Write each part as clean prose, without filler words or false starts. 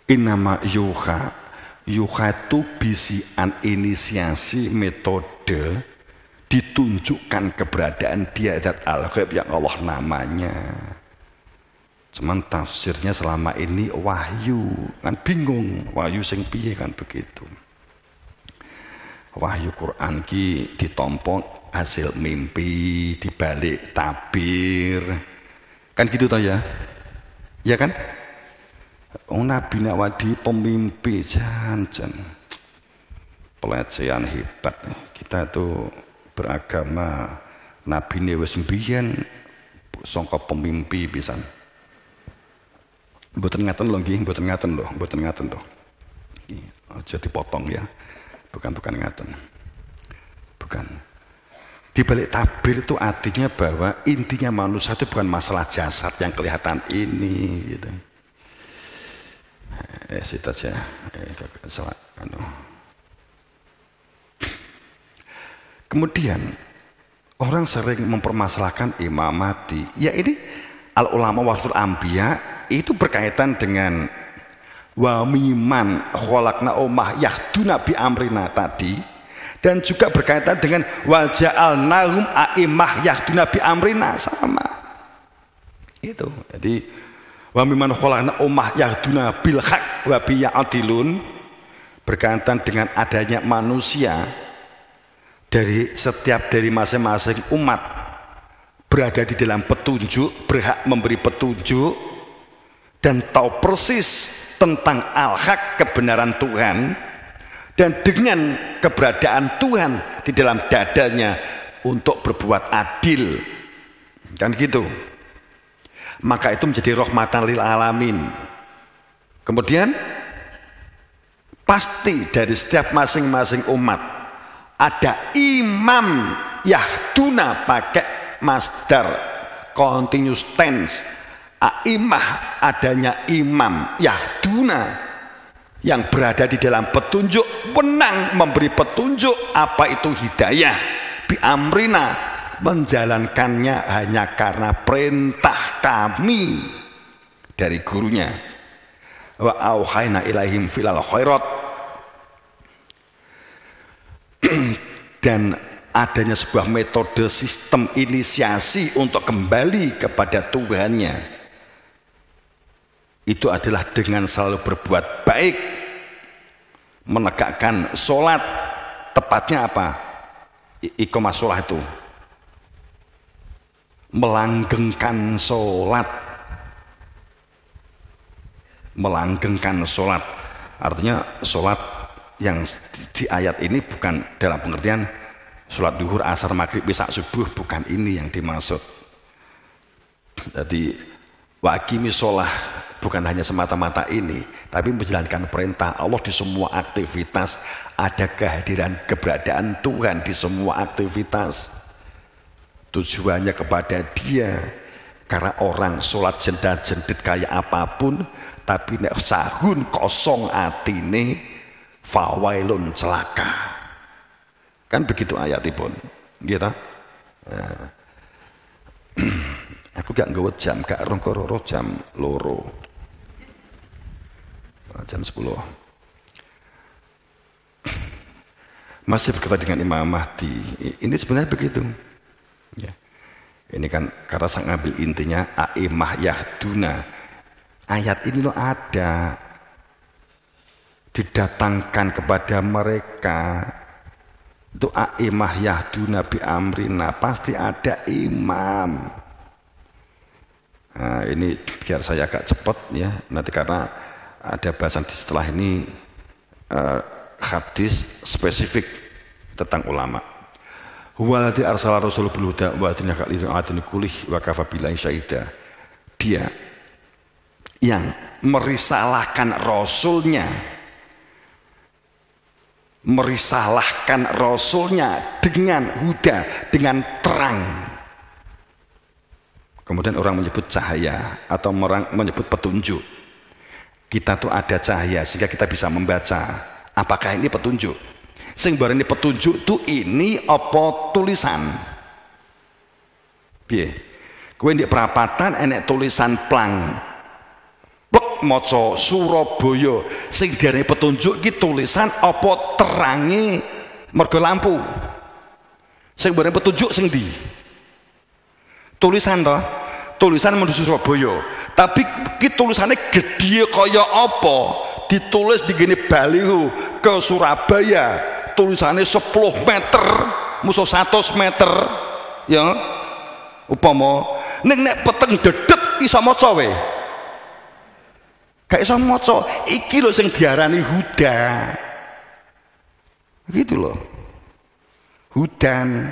Inama yuha itu bisian inisiasi metode ditunjukkan keberadaan dia zat al-ghaib yang Allah namanya. Cuman tafsirnya selama ini wahyu, kan bingung wahyu sing piye kan begitu. Wahyu Quran ki ditompo hasil mimpi dibalik tabir kan gitu toh ya, ya kan? Nabi Nawadi pemimpi jan pelecehan hebat. Kita itu beragama Nabi ne wis mbiyen sangka pemimpi pisan. Mboten ngaten lho nggih, mboten ngaten lho. Aja dipotong ya. Bukan ngaten. Bukan. Di balik tabir itu artinya bahwa intinya manusia itu bukan masalah jasad yang kelihatan ini gitu. Situ aja. Kemudian orang sering mempermasalahkan Imam Mahdi. Ya ini al ulama warasatul anbiya itu berkaitan dengan wa miman khalaqna ummah yahduna bi amrina tadi, dan juga berkaitan dengan wa ja'alnahum a'immah yahduna bi amrina, sama. Itu. Jadi wa mimman khalaqna ummah yahduna bil haq wa bi ya'dilun, berkaitan dengan adanya manusia dari masing-masing umat berada di dalam petunjuk, berhak memberi petunjuk dan tahu persis tentang al-haq, kebenaran Tuhan, dan dengan keberadaan Tuhan di dalam dadanya untuk berbuat adil, kan gitu. Maka itu menjadi rahmatan lil alamin. Kemudian pasti dari setiap masing-masing umat ada imam yahduna, pakai masdar continuous tense. Aimah, adanya imam yahduna yang berada di dalam petunjuk, menang memberi petunjuk. Apa itu hidayah? Bi amrina, menjalankannya hanya karena perintah kami dari gurunya. Wa auhayna ilaihim filal khairat, dan adanya sebuah metode sistem inisiasi untuk kembali kepada Tuhannya. Itu adalah dengan selalu berbuat baik, menegakkan sholat. Tepatnya apa? Iqamah sholat itu melanggengkan sholat. Melanggengkan sholat artinya sholat yang di ayat ini bukan dalam pengertian sholat duhur, asar, maghrib, isya, subuh, bukan ini yang dimaksud. Jadi wa aqimi sholah bukan hanya semata-mata ini, tapi menjalankan perintah Allah di semua aktivitas. Ada kehadiran keberadaan Tuhan di semua aktivitas, tujuannya kepada Dia. Karena orang sholat jenda-jendit kayak apapun, tapi nek sahun kosong atine fawailun, celaka. Kan begitu ayatipun gitu. Nah. Aku gak nggawa jam, gak rongkororo jam loro, jam 10. Masih berkaitan dengan Imam Mahdi. Ini sebenarnya begitu ya. Ini kan karena saya ngambil intinya a'immah yahduna. Ayat ini loh ada, didatangkan kepada mereka itu a'immah yahduna bi amrina, pasti ada imam. Nah, ini biar saya agak cepat ya, nanti karena ada bahasan di setelah ini hadis spesifik tentang ulama. Huwaladzi arsala rasul bil huda wa atinaka li'atini kulih wa kafa billahi syahida. Dia yang merisalahkan rasulnya dengan huda, dengan terang. Kemudian orang menyebut cahaya atau orang menyebut petunjuk. Kita tuh ada cahaya sehingga kita bisa membaca. Apakah ini petunjuk? Sing bareng ini petunjuk tuh ini apa tulisan? Piye? Kowe ndek perapatan enek tulisan plang. Plek maca Surabaya sing diarani petunjuk iki tulisan apa terangi mergo lampu? Sing diarani petunjuk sing ndi? Tulisan toh? Tulisan menuju Surabaya. Tapi ki tulisannya gede kaya apa? Ditulis di gini baliho ke Surabaya. Tulisannya 10 meter, musuh 100 meter. Ya. Upama nek peteng dedet iso maca we. Gak iso maca. Iki lho sing diarani huda. Gitu loh. Hudan.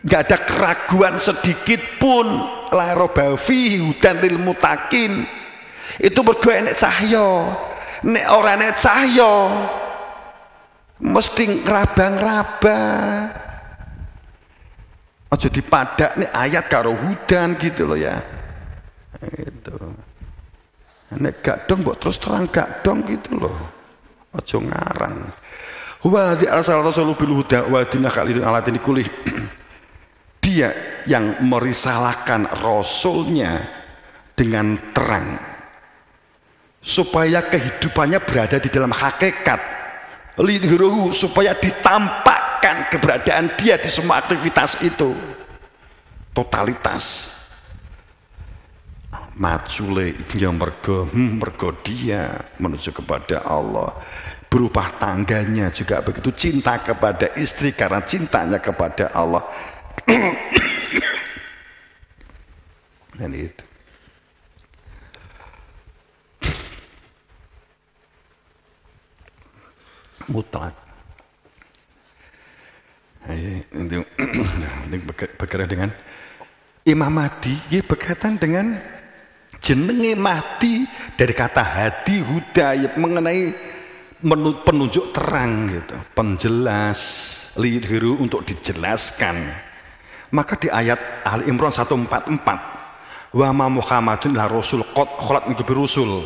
Gak ada keraguan sedikit pun. La raiba fihi hudan lil muttaqin. Itu mergo enek cahya. Nek ora enek cahya mesti ngraba-ngraba. Aja dipadak nih ayat karo hudan gitu loh ya. Itu. Nek gak dong mbok terus terang gak dong gitu loh. Aja ngarang. Wa di arsal rasul bil huda wa dinna khalidun alatin kulih. Dia yang merisalahkan rasulnya dengan terang supaya kehidupannya berada di dalam hakikat, lidhuruhu, supaya ditampakkan keberadaan dia di semua aktivitas itu, totalitas macule yang mergo dia menuju kepada Allah. Berubah tangganya juga begitu, cinta kepada istri karena cintanya kepada Allah. Dan itu mutlak. Itu berkaitan dengan Imam Mahdi, ya berkaitan dengan jenenge Mahdi dari kata hadi huda, mengenai penunjuk terang gitu, penjelas, lidhiru untuk dijelaskan. Maka di ayat Al Imran 144, wa ma Muhammadun la rasul qad khalat min rusul,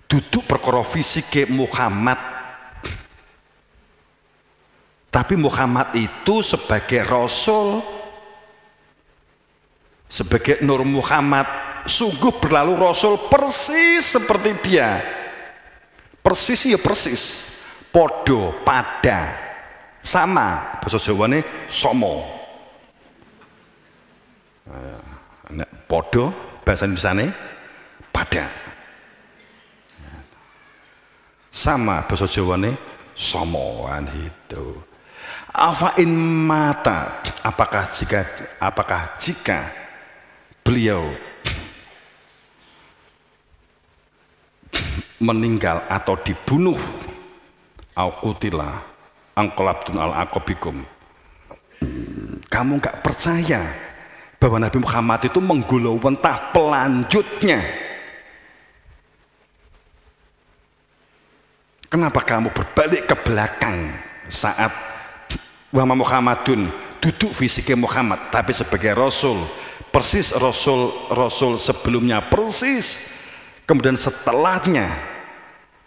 duduk perkara fisike Muhammad, tapi Muhammad itu sebagai rasul, sebagai Nur Muhammad, sungguh berlalu rasul persis seperti dia. Persis ya persis, podo, pada, sama, bahasa Jawane somo. Nek podo bahasa Indonesiane pada, sama bahasa Jawane somoan itu. Afain mata, apakah jika beliau meninggal atau dibunuh, au qutila angqalabtum al aqabikum, kamu nggak percaya bahwa Nabi Muhammad itu menggulung-mentah pelanjutnya. Kenapa kamu berbalik ke belakang saat Muhammad Muhammadun duduk fisiknya Muhammad tapi sebagai rasul, persis rasul sebelumnya persis, kemudian setelahnya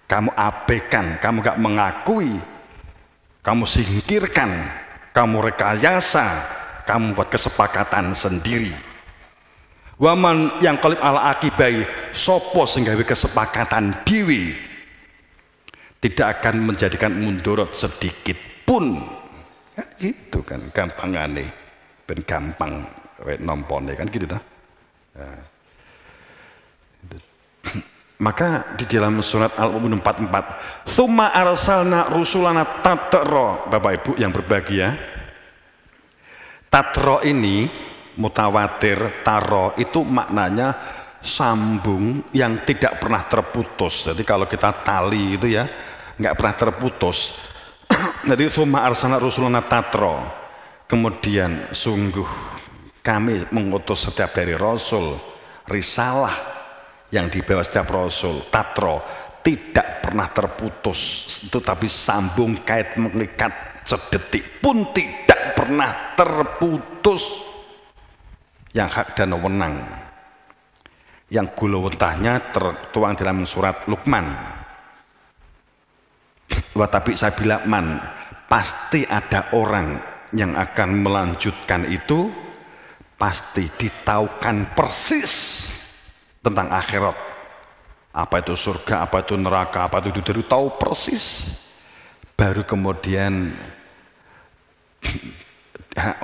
kamu abaikan, kamu gak mengakui, kamu singkirkan, kamu rekayasa, kamu buat kesepakatan sendiri. Waman yang qalib ala akibai, sopo sehingga kesepakatan diwi tidak akan menjadikan mundorot sedikit pun. Kan gitu kan, gampangane ben gampang nompone kan gitu toh. Nah. Maka di dalam surat Al-Mu'minun 44, tsumma arsalna rusulana tatra, Bapak Ibu yang berbahagia, tatra ini mutawatir, taro itu maknanya sambung yang tidak pernah terputus. Jadi kalau kita tali itu ya nggak pernah terputus. Jadi tsumma arsalna rusulana tatra, kemudian sungguh kami mengutus setiap dari rasul, risalah yang dibawa setiap rasul, tatro, tidak pernah terputus, tetapi sambung kait mengikat, sedetik pun tidak pernah terputus. Yang hak dan wewenang, yang gulawentahnya tertuang dalam surat Luqman. Watabi sabila man, pasti ada orang yang akan melanjutkan itu, pasti ditaukan persis tentang akhirat. apa itu surga, apa itu neraka, apa itu bidadari, tahu persis. Baru kemudian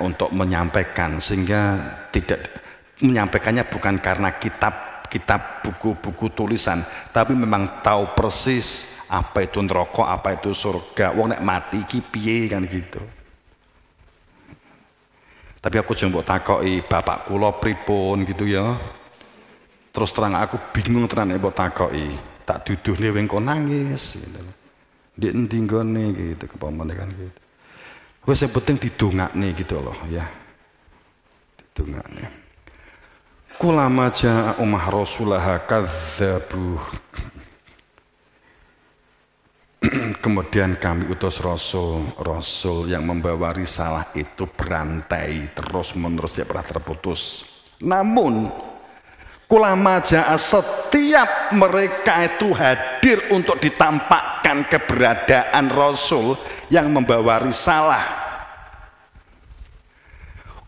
untuk menyampaikan, sehingga tidak menyampaikannya bukan karena kitab buku-buku tulisan, tapi memang tahu persis apa itu neraka, apa itu surga. Wong nek mati iki piye kan gitu. Tapi aku jeng mbok takoki bapak kula pripun gitu ya. Terus terang aku bingung tenan nek mbok takoki. Tak duduhne wing kon nangis gitu. Ndek endi nggone gitu kepamane kan gitu. Wis yang penting didongakne gitu loh ya. Didongakne. Kulama ja'a umah Rasulullah kadzabu. Kemudian kami utus Rasul yang membawa risalah itu berantai terus menerus, tidak pernah terputus. Namun kulama ja'a, setiap mereka itu hadir untuk ditampakkan keberadaan Rasul yang membawa risalah,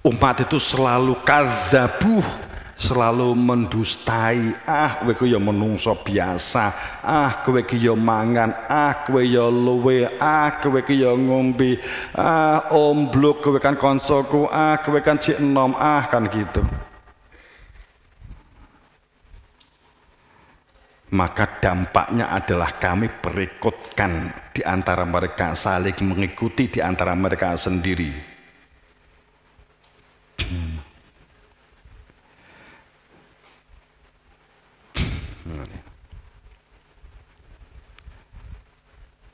umat itu selalu kadzabuh, selalu mendustai. Kowe ku ya menungso biasa, kowe ki ya mangan, kowe ya luwe, kowe ki ya ngombe, omblok, kowe kan koncoku, kowe kan cik enom, kan gitu. Maka dampaknya adalah kami berikutkan di antara mereka, saling mengikuti di antara mereka sendiri.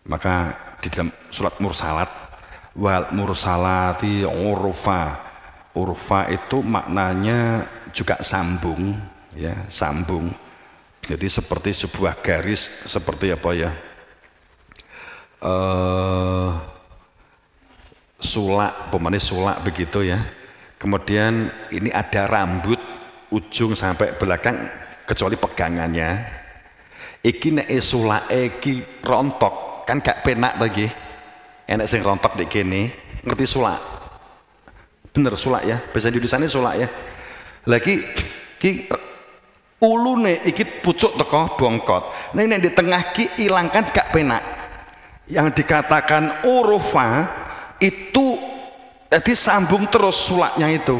Maka di dalam surat Mursalat, wal mursalati urfa itu maknanya juga sambung ya, sambung. Jadi seperti sebuah garis, seperti apa ya, sulak, pemane sulak begitu ya. Kemudian ini ada rambut ujung sampai belakang kecuali pegangannya. Iki nek sulak iki rontok kan gak penak lagi. Enak sing rontok di kene, ngerti sulak? Bener sulak ya, bahasa Indonesia ini sulak ya. Lagi ki ulune iki pucuk teko bongkot. Nah ini di tengah ki hilangkan gak penak. Yang dikatakan urufa itu jadi sambung terus sulaknya itu.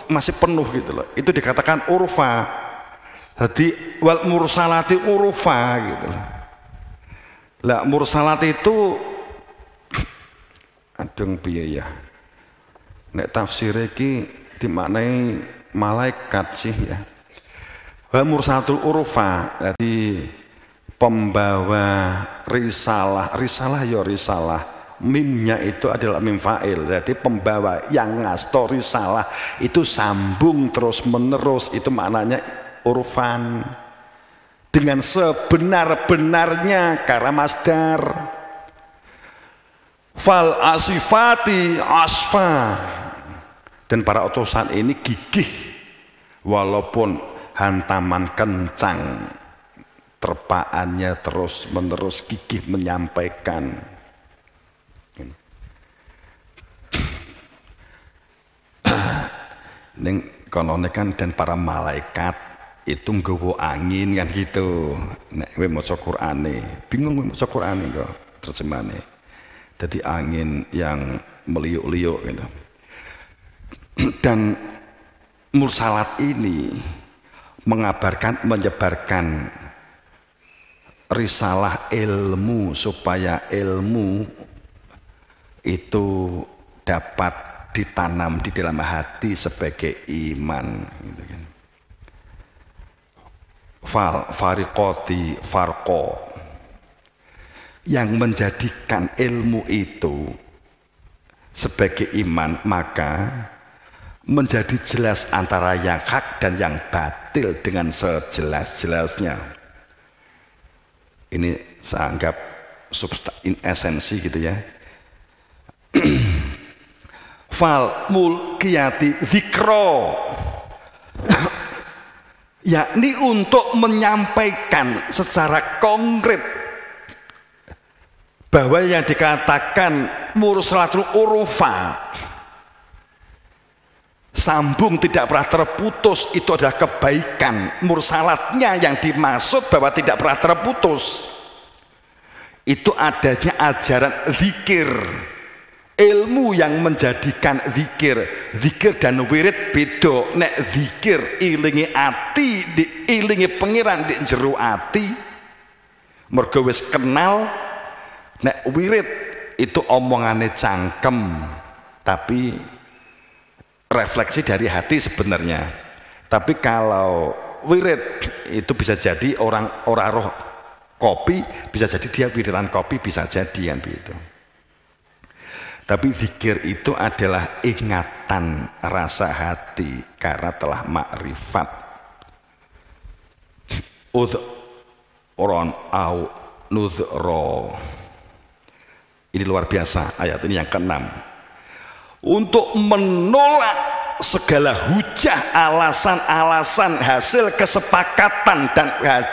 Masih penuh gitu loh. Itu dikatakan urufa. Jadi wal mursalati urufa gitu loh. Lah mursalat itu adung piye ya. Nek tafsir iki dimaknai malaikat sih ya. Wa mursalatul urfa, jadi pembawa risalah. Risalah ya risalah. Mimnya itu adalah mim fa'il. Jadi pembawa yang ngasto risalah itu sambung terus menerus, itu maknanya urfan. Dengan sebenar-benarnya karena masdar. Fal asifati asfa. Dan para utusan ini gigih walaupun hantaman kencang, terpaannya terus menerus gigih menyampaikan. Ning konone kan dan para malaikat itu nggawa angin kan gitu. Nek kowe maca Qur'ane, bingung kowe maca Qur'ane kok terjemahane. Jadi angin yang meliuk-liuk gitu. Dan mursalat ini mengabarkan, menyebarkan risalah ilmu supaya ilmu itu dapat ditanam di dalam hati sebagai iman gitu kan. Fariqati farqo, yang menjadikan ilmu itu sebagai iman, maka menjadi jelas antara yang hak dan yang batil dengan sejelas-jelasnya. Ini saya anggap esensi gitu ya. Fal mulkiyati zikro, yakni untuk menyampaikan secara konkret bahwa yang dikatakan mursalatul urufa sambung tidak pernah terputus, itu adalah kebaikan. Mursalatnya yang dimaksud bahwa tidak pernah terputus itu adanya ajaran zikir, ilmu yang menjadikan zikir. Zikir dan wirid beda. Nek zikir ilingi ati, diilingi pengiran di jero ati, mergo wis kenal. Nek wirid itu omongane cangkem tapi refleksi dari hati sebenarnya. Tapi kalau wirid itu bisa jadi orang roh kopi, bisa jadi dia wiridan kopi, bisa jadi kan begitu. Tapi zikir itu adalah ingatan rasa hati karena telah makrifat. Udhron au nudhro. Ini luar biasa ayat ini yang ke-6. Untuk menolak segala hujah, alasan-alasan hasil kesepakatan dan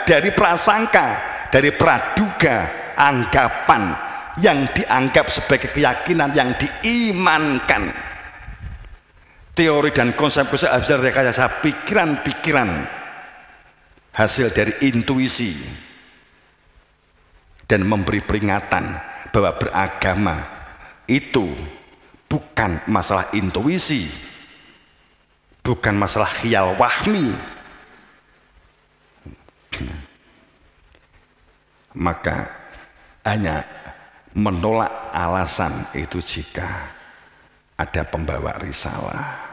dari prasangka, dari praduga, anggapan yang dianggap sebagai keyakinan yang diimankan, teori dan konsep-konsep hasil rekayasa pikiran-pikiran hasil dari intuisi, dan memberi peringatan bahwa beragama itu bukan masalah intuisi, bukan masalah khiyal wahmi. Maka hanya menolak alasan itu jika ada pembawa risalah.